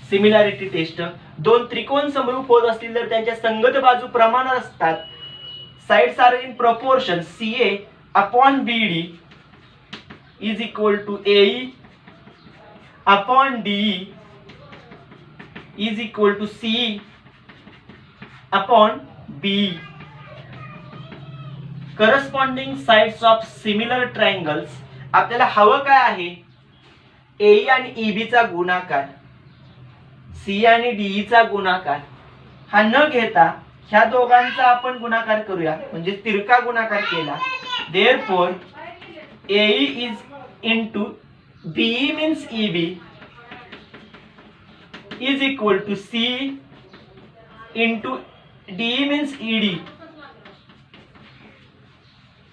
सिमिलॅरिटी टेस्ट, दोन त्रिकोण समरूप होत असतील तर त्यांच्या संगत बाजू प्रमाणात असतात. Sides are in proportion. CA upon BD is equal to AE upon DE is equal to CE upon BE. Corresponding sides of similar triangles. आपल्याला हवं काय आहे, AE आणि EB चा गुणाकार, C आणि DE चा गुणाकार. हा न घेता ह्या दोघांचा आपण गुणाकार करूया, म्हणजे तिरका गुणाकार केला. Therefore AE is into BE means EB is equal to CE into DE means ED.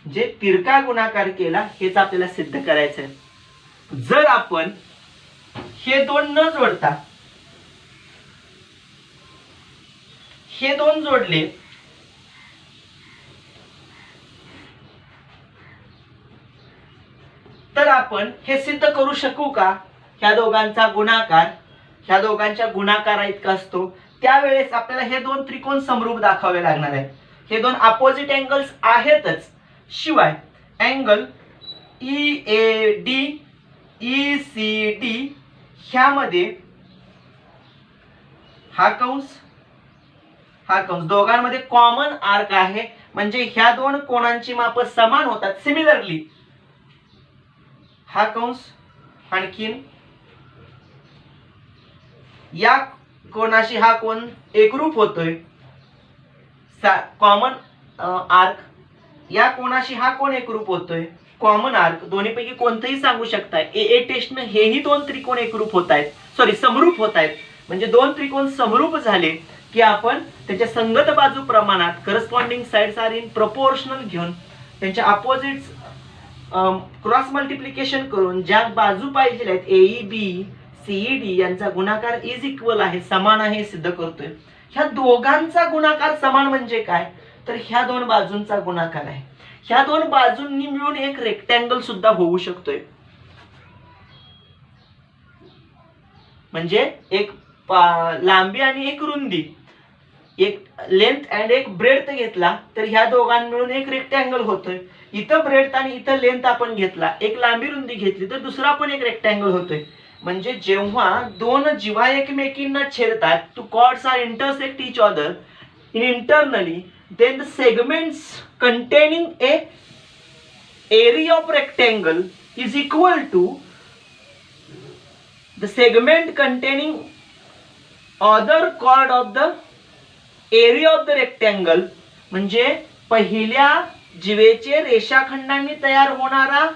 जे तिरका गुणाकार केला हेच आपल्याला सिद्ध करायचं आहे. जर आपण हे दोन न जोडता हे दोन जोडले तर आपण हे सिद्ध करू शकू का, ह्या दोघांचा गुणाकार ह्या दोघांच्या गुणाकारा इतका असतो. त्यावेळेस आपल्याला हे दोन त्रिकोण समरूप दाखवावे लागणार आहेत. हे दोन अपोजिट अँगल्स आहेतच, शिवाय अँगल EAD ECD ह्यामध्ये हा कंस दोघांमध्ये कॉमन आर्क आहे, म्हणजे ह्या दोन कोणांची माप समान होतात. सिमिलरली हा कंस आणखीन या कोणाशी हा कोण एकरूप होतोय, कॉमन आर्क. या कोणाशी हा कोण एकरूप होतोय, कॉमन आर्क. दोन्हीपैकी कोणतेही सांगू शकताय. ए टेस्टनं हेही दोन त्रिकोण एकरूप होत आहेत, समरूप होत आहेत. म्हणजे दोन त्रिकोण समरूप झाले की आपण त्याच्या संगत बाजू प्रमाणात corresponding sides are in proportional घेऊन त्यांच्या अपोजिट्स क्रॉस मल्टिप्लिकेशन करून ज्या बाजू पाहिजे आहेत AEB CED यांचा गुणाकार इज इक्वल आहे, समान आहे, सिद्ध करतोय. ह्या दोघांचा गुणाकार समान म्हणजे काय, तर ह्या दोन बाजूंचा गुणाकार आहे. ह्या दोन बाजूंनी मिळून एक रेक्टँगल सुद्धा होऊ शकतोय. म्हणजे एक लांबी आणि एक रुंदी, एक लेंथ अँड एक ब्रेड्थ घेतला तर ह्या दोघांनी मिळून एक रेक्टँगल होतोय. इथं ब्रेड्थ आणि इथं लेंथ आपण घेतला, एक लांबी रुंदी घेतली तर दुसरा पण एक रेक्टँगल होतोय. म्हणजे जेव्हा दोन जीवा एकमेकींना छेदतात, two chords are intersect each other in internally, then the segments containing a area of rectangle is equal to the segment containing other chord of the area of the rectangle म्हणजे पहिल्या जीवेचे रेषाखंडांनी तयार होणारा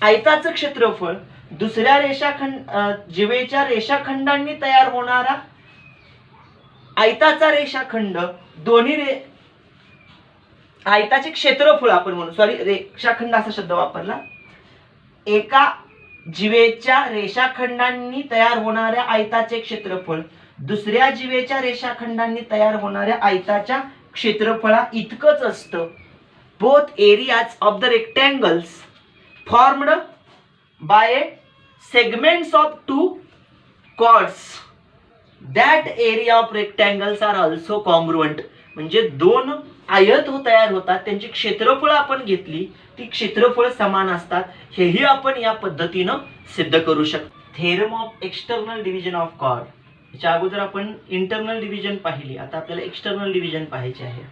आयताचं क्षेत्रफळ दुसऱ्या जीवेच्या रेषाखंडांनी तयार होणारा आयताचा रेषाखंड दोन्ही आयताचे क्षेत्रफळ आपण म्हणू, सॉरी रेषाखंड असा शब्द वापरला, एका जीवेच्या रेषाखंडांनी तयार होणाऱ्या आयताचे क्षेत्रफळ दुसऱ्या जीवेच्या रेषाखंडांनी तयार होणाऱ्या आयताच्या क्षेत्रफळा इतकंच असतं. Both areas of the rectangles formed by segments of two chords that area of rectangles are also congruent. म्हणजे दोन आयत तयार होतात, त्यांची क्षेत्रफळ आपण घेतली, ती क्षेत्रफळ समान असतात, हेही आपण या पद्धतीनं सिद्ध करू शकतो. Theorem of external division of chord. याच्या अगोदर आपण इंटरनल डिव्हिजन पाहिली, आता आपल्याला एक्सटर्नल डिव्हिजन पाहायचे आहे.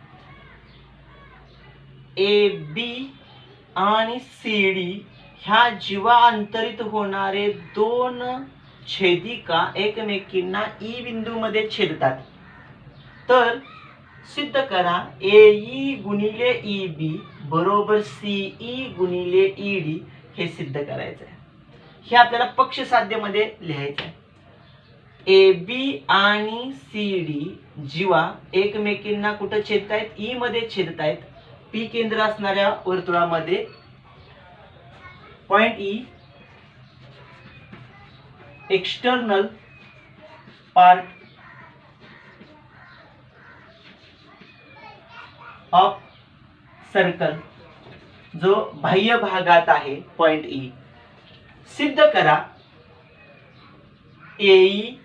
ए बी आणि सी डी ह्या जीवा अंतरित होणारे दोन छेदिका एकमेकींना ई बिंदूमध्ये छेदतात. तर सिद्ध करा ए गुणिले ई बी बरोबर सीई गुणिले ई डी. हे सिद्ध करायचं आहे. हे आपल्याला पक्षसाध्यमध्ये लिहायचं आहे. ए बी आणि सी डी जीवा एकमेकींना कुठं छेदतायत? ई मध्ये छेदतायत. पी केंद्र असणाऱ्या वर्तुळामध्ये point E external part of circle जो बाह्य भागात आहे पॉइंट ई. सिद्ध करा एई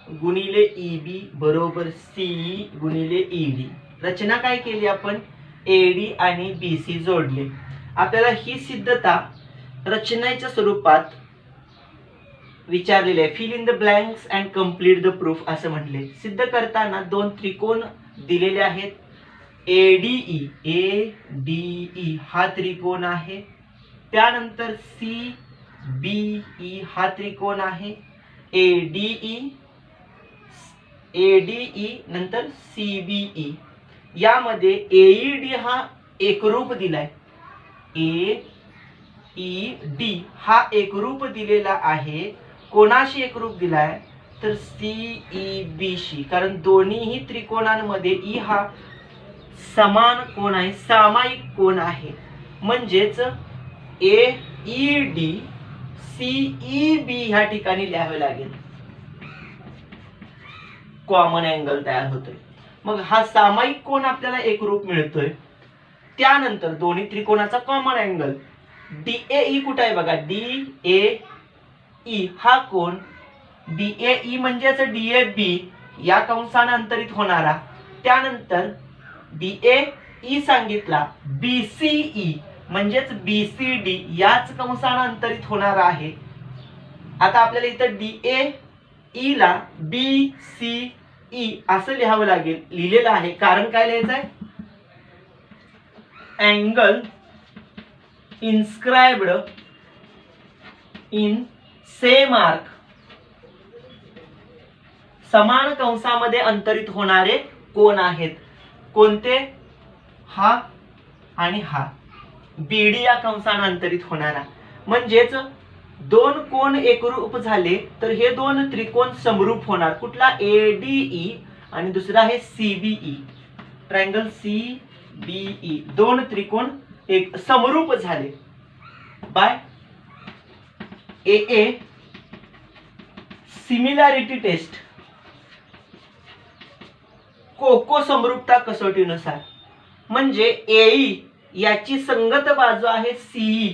गुणिले ई बी बरोबर सीई गुणिले ई डी. रचना काय केली आपण? एडी आणि बीसी जोडले. आपल्याला ही सिद्धता रचनेच्या स्वरूपात विचारलेले आहे. Fill in the blanks and complete the proof असं म्हटले. सिद्ध करताना दोन त्रिकोण दिलेले आहेत. एडीई एडीई हा त्रिकोण आहे, त्यानंतर सी बीई हा त्रिकोण आहे, एडीई एडीई नंतर सीबीई. यामध्ये एईडी हा एकरूप दिलाय. ए ई डी हा एकरूप दिलेला आहे. कोणाशी एकरूप दिलाय? तर सीई बीशी. कारण दोन्हीही त्रिकोणांमध्ये ई हा समान कोण आहे, सामायिक कोण आहे. म्हणजेच ए ई डी सीई बी ह्या ठिकाणी लिहावे लागेल. कॉमन अँगल तयार होतोय. मग हा सामायिक कोण आपल्याला एकरूप मिळतोय. त्यानंतर दोन्ही त्रिकोणाचा कॉमन अँगल डीएई कुठे आहे बघा. डीएई हा कोण? डीएई म्हणजेच डीएबी या कंसाने अंतरित होणारा. त्यानंतर डीएई सांगितला, बीसीई म्हणजेच बीसीडी याच कंसाने अंतरित होणारा आहे. आता आपल्याला इथं डीएई ला बीसीई असं लिहावं लागेल. लिहिलेलं आहे. कारण काय लिहायचं आहे? Angle inscribed in same arc. समान कंसामध्ये अंतरित होणारे कोण आहेत. कोणते? हा आणि हा. बीडी या कंसाने अंतरित होणारा. म्हणजेच दोन कोण एकरूप झाले तर हे दोन त्रिकोण समरूप होणार. कुठला? एडीई आणि दुसरा आहे सीबीई. ट्रायंगल सीबीई दोन त्रिकोण एक समरूप झाले बाय ए सिमिलॅरिटी टेस्ट. कोको समरूपता कसोटीनुसार. म्हणजे एई याची संगत बाजू आहे सीई.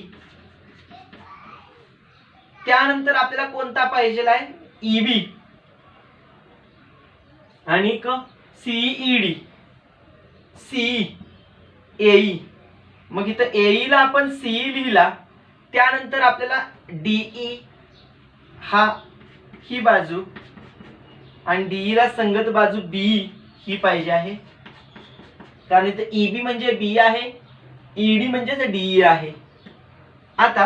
त्यानंतर आपल्याला कोणता पाहिजे आहे? ईबी आणि सीईडी सीई एई. मग इथं एई ला आपण सीई लिहिला. त्यानंतर आपल्याला डीई हा ही बाजू आणि डीई ला संगत बाजू बी ही पाहिजे आहे. कारण इथं ईबी म्हणजे बी आहे, ईडी म्हणजे डीई आहे. आता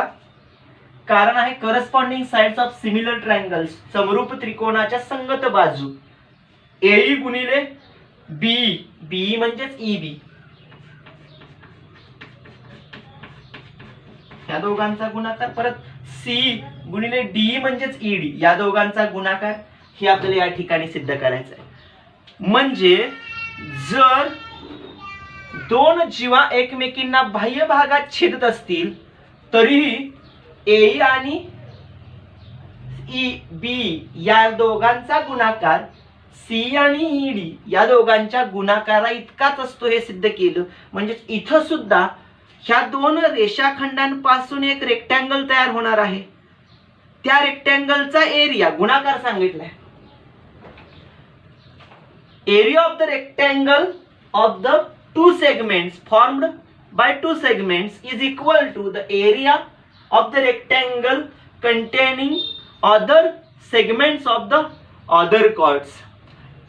कारण आहे corresponding sides of similar triangles, समरूप त्रिकोणाच्या संगत बाजू. एई गुणिले बीई, बीई म्हणजेच ईबी, या दोघांचा गुणाकार, परत सी गुणिले डी म्हणजेच ईडी, या दोघांचा गुणाकार, हे आपल्याला या ठिकाणी सिद्ध करायचं आहे. म्हणजे जर दोन जीवा एकमेकींना बाह्य भागात छेदत असतील तरीही ए आणि ई बी या दोघांचा गुणाकार सी आणि ईडी या दोघांच्या गुणाकारा इतकाच असतो हे सिद्ध केलं. म्हणजे इथं सुद्धा ह्या दोन रेषाखंडांपासून एक रेक्टँगल तयार होणार आहे. त्या रेक्टँगलचा एरिया गुणाकार सांगितलाय. Area of the rectangle of the two segments formed by two segments is equal to the area of the rectangle containing other segments of the other chords.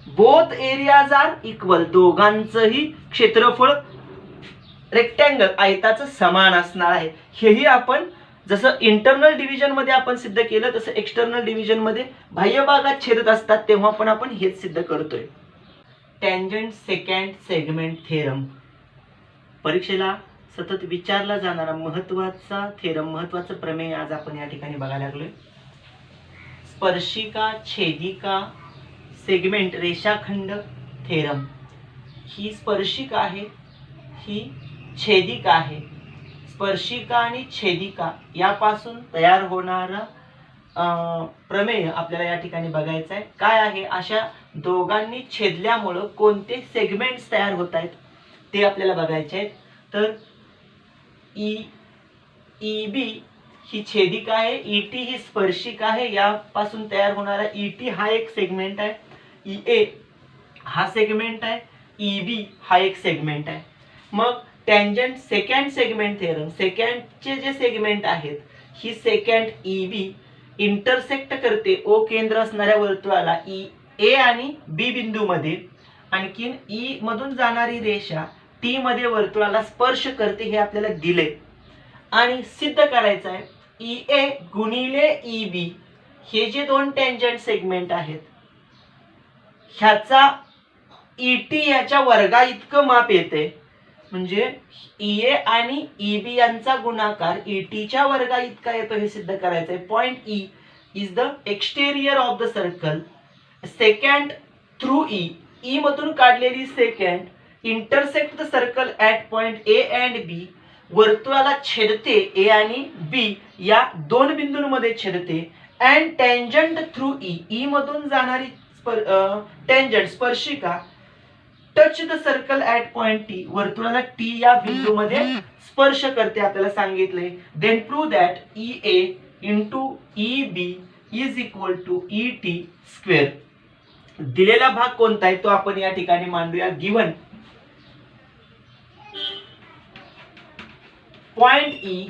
Both areas are equal. दोघांचंही क्षेत्रफळ rectangle आयताचं समान असणार आहे. हेही आपण जसं internal division मध्ये आपण सिद्ध केलं तसं एक्सटर्नल डिव्हिजन मध्ये बाह्य भागात छेदत असतात तेव्हा पण आपण हेच सिद्ध करतोय. टँजंट सेकंड सेगमेंट थेरम, परीक्षेला सतत विचारला जाणारा महत्वाचा थेरम, महत्वाचं प्रमेय आज आपण या ठिकाणी बघायला लागलोय. स्पर्शिका छेदिका सेगमेंट रेषाखंड थेरम. ही स्पर्शिका आहे, ही छेदिका आहे. स्पर्शिका आणि छेदिका यापासून तयार होणारा प्रमेय आपल्याला या ठिकाणी बघायचं आहे. काय आहे, अशा दोघांनी छेदल्यामुळं कोणते सेगमेंट्स तयार होत आहेत ते आपल्याला बघायचे आहेत. तर ईबी ही छेदिका आहे, ईटी ही स्पर्शिका आहे, यापासून तयार होणारा ईटी हा एक सेगमेंट आहे, ईए हा सेगमेंट आहे, ईबी हा एक सेगमेंट आहे. मग टँजंट सेकंड सेगमेंट थेरम, सेकंडचे जे सेगमेंट आहेत ही सेकंड ईबी इंटरसेक्ट करते ओ केंद्र असणाऱ्या वर्तुळाला ई ए आणि बी बिंदूमध्ये. आणखीन ई मधून जाणारी रेषा टी मध्ये वर्तुळाला स्पर्श करते हे आपल्याला दिले. आणि सिद्ध करायचं आहे ई ए गुणिले ई बी हे जे दोन टँजंट सेगमेंट आहेत ह्याचा ईटी याच्या वर्गा इतकं माप येते. म्हणजे ई ए आणि ई बी यांचा गुणाकार ईटीच्या वर्गा इतका येतो हे सिद्ध करायचं आहे. Point E is the exterior of the circle. Secant through E, E मधून काढलेली secant intersect the circle at point A and B, वर्तुळाला छेदते ए आणि बी या दोन बिंदूंमध्ये छेदते. And tangent through E, E मधून जाणारी टँजंट स्पर्शिका touch the circle at point T, वर्तुळाला टी या बिंदूमध्ये स्पर्श करते आपल्याला सांगितले. Then prove that E A into E B is equal to E T square. दिलेला भाग कोणता आहे तो आपण या ठिकाणी मांडूया. Given point E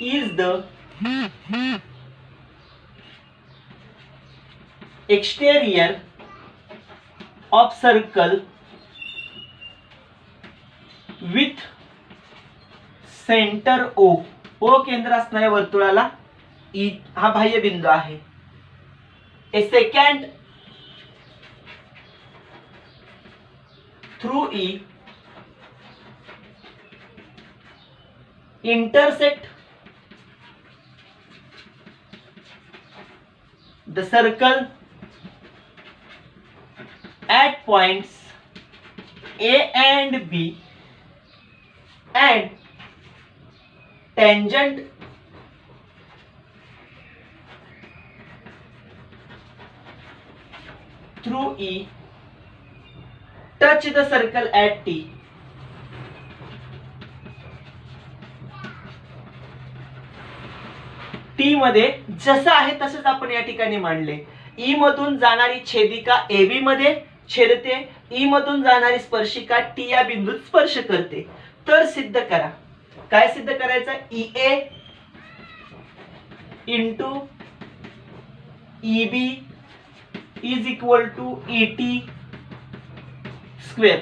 is the exterior of circle with centre O, O केंद्र असणाऱ्या वर्तुळाला ई हा बाह्य बिंदू आहे. A secant through E intersect the circle at points A and B and tangent through E touch the circle at T. T मध्ये जसं आहे तसंच आपण या ठिकाणी मांडले. ई मधून जाणारी छेदिका ए बी मध्ये छेदते, ई मधून जाणारी स्पर्शिका टी या बिंदूत स्पर्श करते. तर सिद्ध करा. काय सिद्ध करायचं? E A into E B is equal to E T square.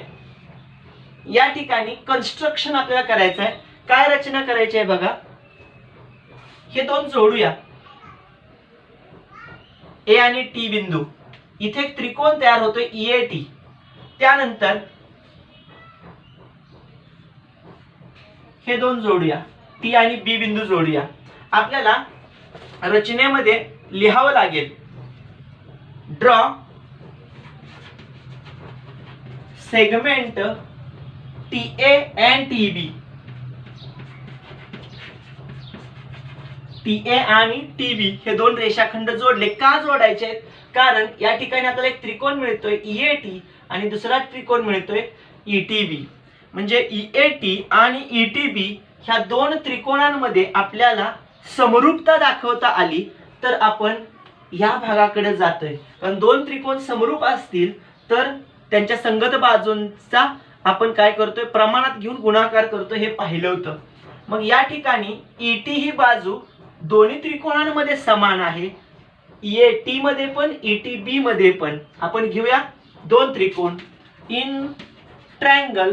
या ठिकाणी कन्स्ट्रक्शन आपल्याला करायचं आहे. काय रचना करायची आहे बघा. हे दोन जोडूया, ए आणि टी बिंदू. इथे एक त्रिकोण तयार होतोय ईएटी. त्यानंतर हे दोन जोडूया, टी आणि बी बिंदू जोडूया. आपल्याला रचनेमध्ये लिहावं लागेल, draw segment TA and TB. TA आणि टीबी हे दोन रेषाखंड जोडले. का जोडायचे आहेत? कारण या ठिकाणी आपल्याला एक त्रिकोण मिळतोय ईएटी आणि दुसरा त्रिकोण मिळतोय ईटीबी. म्हणजे ईएटी आणि ईटीबी ह्या दोन त्रिकोणांमध्ये आपल्याला समरूपता दाखवता आली तर आपण या भागाकडे जातोय. कारण दोन त्रिकोण समरूप असतील तर त्यांच्या संगत बाजूंचा आपण काय करतोय, प्रमाणात घेऊन गुणाकार करतोय, हे पाहिलं होतं. मग या ठिकाणी ईटी ही बाजू दोन्ही त्रिकोणांमध्ये समान आहे, ईएटी मध्ये पण ईटीबी मध्ये पण. आपण घेऊया दोन त्रिकोण इन ट्रायंगल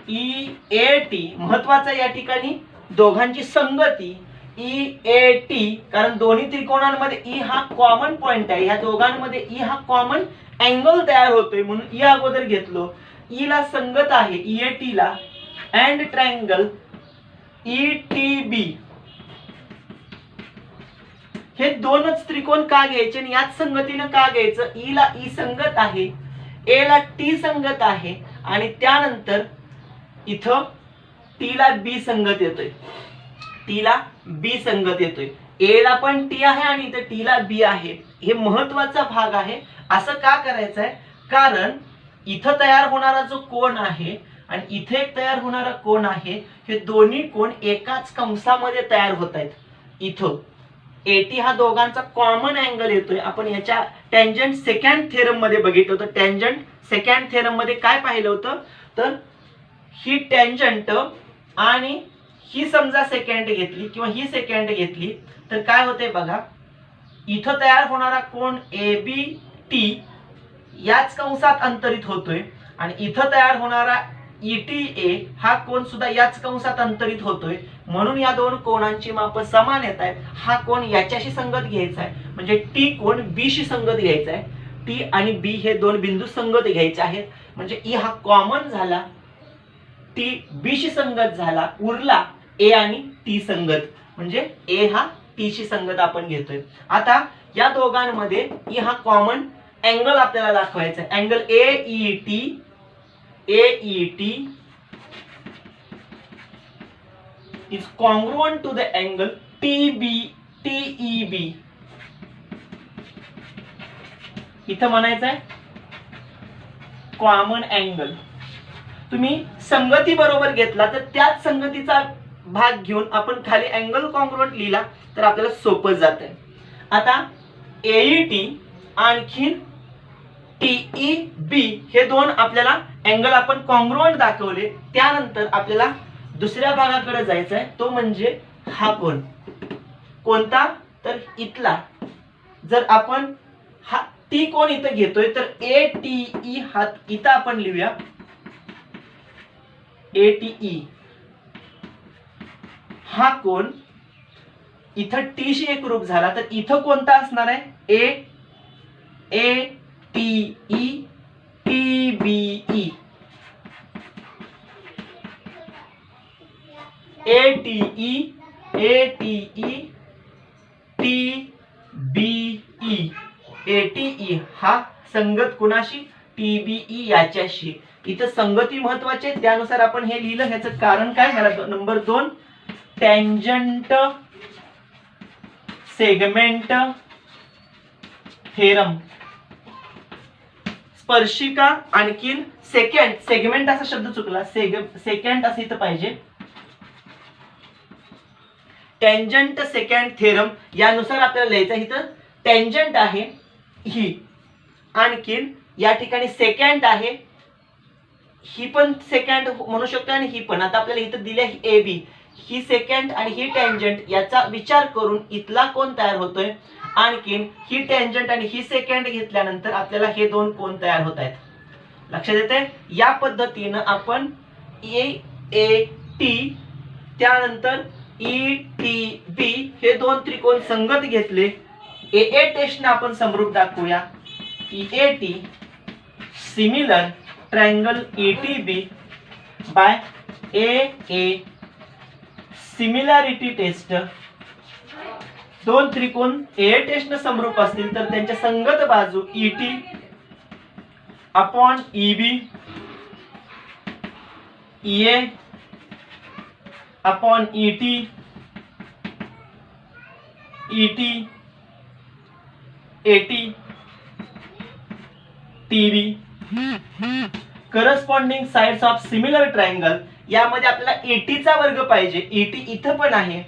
ईएटी. महत्वाचा या ठिकाणी दोघांची संगती ईएटी, कारण दोन्ही त्रिकोणांमध्ये ई हा कॉमन पॉइंट आहे. ह्या दोघांमध्ये ई हा कॉमन अँगल तयार होतोय म्हणून ई अगोदर घेतलो. ई ला संगत आहे ईएटी ला अँड ट्रायंगल ईटीबी. हे दोनच त्रिकोण का घ्यायचे आणि याच संगतीनं का घ्यायचं? ई ला ई संगत आहे, ए ला टी संगत आहे आणि त्यानंतर इथं टी ला बी संगत येतोय, टी ला बी संगत येतोय. ए ला पण टी आहे आणि इथं टी ला बी आहे. हे महत्वाचा भाग आहे. असं का करायचं आहे? कारण इथं तयार होणारा जो कोण आहे आणि इथे एक तयार होणारा कोण आहे, हे दोन्ही कोण एकाच कंसामध्ये तयार होत आहेत. इथं एटी हा दोघांचा कॉमन अँगल येतोय. आपण याच्या टँजंट सेकंड थेरम मध्ये बघितलं होतं. टँजंट सेकंड थेरम मध्ये काय पाहिलं होतं, तर ही टँजंट आणि ही समजा सेकंड घेतली किंवा ही सेकंड घेतली तर काय होते बघा, इथं तयार होणारा कोण ए बी टी याच कंसात अंतरित होतोय आणि इथं तयार होणारा ईटी ए हा कोण सुद्धा याच कंसात अंतरित होतोय. म्हणून या दोन कोणांची माप समान येत आहेत. हा कोण याच्याशी संगत घ्यायचा आहे, म्हणजे टी कोण बी शी संगत घ्यायचा आहे. टी आणि बी हे दोन बिंदू संगत घ्यायचे आहेत. म्हणजे ई हा कॉमन झाला, टी बी शी संगत झाला, उरला ए आणि टी संगत, म्हणजे ए हा टी शी संगत आपण घेतोय. आता या दोघांमध्ये ई हा कॉमन अँगल आपल्याला दाखवायचा आहे. Angle AET is congruent to the angle TEB. इथं म्हणायचं आहे कॉमन अँगल. तुम्ही संगती बरोबर घेतला तर त्याच संगतीचा भाग घेऊन आपण खाली अँगल कॉन्ग्रुएंट लिहिला तर आपल्याला सोपं जात आहे. आता एईटी आणखी टीईबी हे दोन आपल्याला अँगल आपण कॉन्ग्रुएंट दाखवले. त्यानंतर आपल्याला दुसऱ्या भागाकडे जायचं आहे, तो म्हणजे हा कोण. कोणता? तर इथला. जर आपण हा टी कोण इथं घेतोय तर ए टी ई हा इथं आपण लिहूया ए टी ई. हा कोण इथं टी शी एकरूप झाला तर इथं कोणता असणार आहे? A T E T B E. A T E T B E. A T E हा संगत कुणाशी? टी बी ई याच्याशी. इथं संगती महत्वाची आहे, त्यानुसार आपण हे लिहिलं. ह्याचं कारण काय? ह्याला नंबर 2 टँजंट सेगमेंट थेरम. स्पर्शिका आणखीन सेकंड, सेगमेंट असा शब्द चुकला, सेकंड असं इथं पाहिजे. टँजंट सेकंड थेरम यानुसार आपल्याला लिहायचं. इथं टँजंट आहे ही, आणखीन या ठिकाणी सेकंड आहे, ही पण सेकंड म्हणू शकतो आणि ही पण. आता आपल्याला इथं दिले ए बी, ही सेकंड आणि ही टँजंट याचा विचार करून इथला कोण तयार होतोय. आणखीन ही टँजंट आणि ही सेकंड घेतल्यानंतर आपल्याला हे दोन कोण तयार होत आहेत. लक्षात येते? या पद्धतीनं आपण ए टी त्यानंतर ETB हे दोन त्रिकोण संगत घेतले. AA टेस्टने आपण समरूप दाखवूया. EAT similar triangle ETB by AA similarity test. दोन त्रिकोण AA टेस्टने समरूप असतील तर त्यांच्या संगत बाजू ET upon EB EA upon ET ET AT TB. Corresponding sides of similar triangle. यामध्ये आपल्याला ET चा वर्ग पाहिजे. ET इथं पण आहे,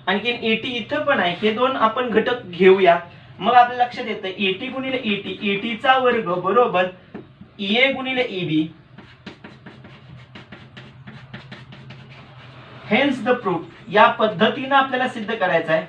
आणखीन ET इथं पण आहे. हे दोन आपण घटक घेऊया, मग आपल्या लक्षात येतं ET गुणिले ET, ET चा वर्ग बरोबर EA गुणिले EB. Hence the proof. या पद्धतीने आपल्याला सिद्ध करायचं आहे.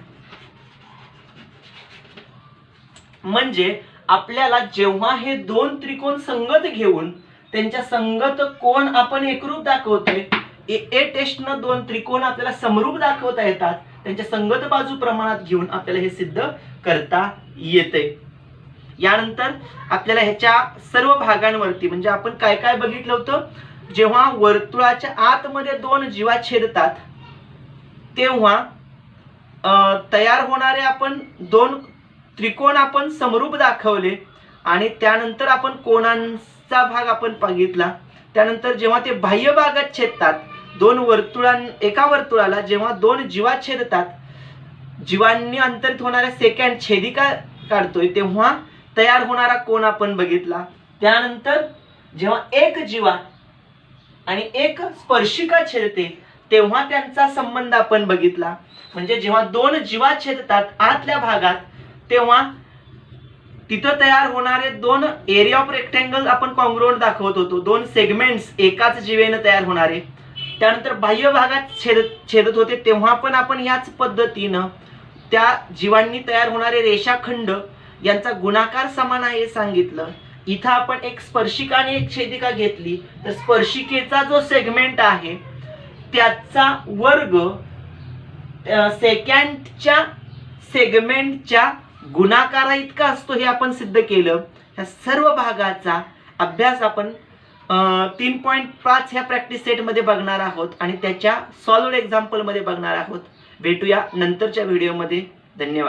म्हणजे आपल्याला जेव्हा हे दोन त्रिकोण संगत घेऊन त्यांच्या संगत कोण आपण एकरूप दाखवतोय. AA टेस्टनं दोन त्रिकोण आपल्याला समरूप दाखवता येतात, त्यांच्या संगत बाजू प्रमाणात घेऊन आपल्याला हे सिद्ध करता येते. यानंतर आपल्याला ह्याच्या सर्व भागांवरती म्हणजे आपण काय काय बघितलं होतं, जेव्हा वर्तुळाच्या आतमध्ये दोन जीवा छेदतात तेव्हा तयार होणारे आपण दोन त्रिकोण आपण समरूप दाखवले आणि त्यानंतर आपण कोणांचा भाग आपण बघितला. त्यानंतर जेव्हा ते बाह्य भागात छेदतात दोन एका वर्तुळाला जेव्हा दोन जीवा छेदतात, जीवांनी अंतरित होणाऱ्या सेकंड छेदिका काढतोय तेव्हा तयार होणारा कोण आपण बघितला. त्यानंतर जेव्हा एक जीवा आणि एक स्पर्शिका छेदते तेव्हा त्यांचा संबंध आपण बघितला. म्हणजे जेव्हा दोन जीवा छेदतात आतल्या भागात तेव्हा तिथं तयार होणारे दोन एरिया ऑफ रेक्टँगल आपण कॉन्ग्रुएंट दाखवत होतो, दोन सेगमेंट्स एकाच जीवेने तयार होणारे. त्यानंतर बाह्य भागात छेदत होते तेव्हा पण आपण याच पद्धतीनं त्या जीवांनी तयार होणारे रेषाखंड यांचा गुणाकार समान आहे हे सांगितलं. इथं आपण एक स्पर्शिका आणि एक छेदिका घेतली तर स्पर्शिकेचा जो सेगमेंट आहे त्याचा वर्ग सेकंडच्या सेगमेंटच्या गुणाकारा इतका असतो हे आपण सिद्ध केलं. ह्या सर्व भागाचा अभ्यास आपण 3.5 ह्या प्रॅक्टिस सेट मध्ये बघणार आहोत आणि त्याच्या सॉल्व्ड एक्झाम्पल मध्ये बघणार आहोत. भेटूया नंतरच्या व्हिडिओमध्ये. धन्यवाद.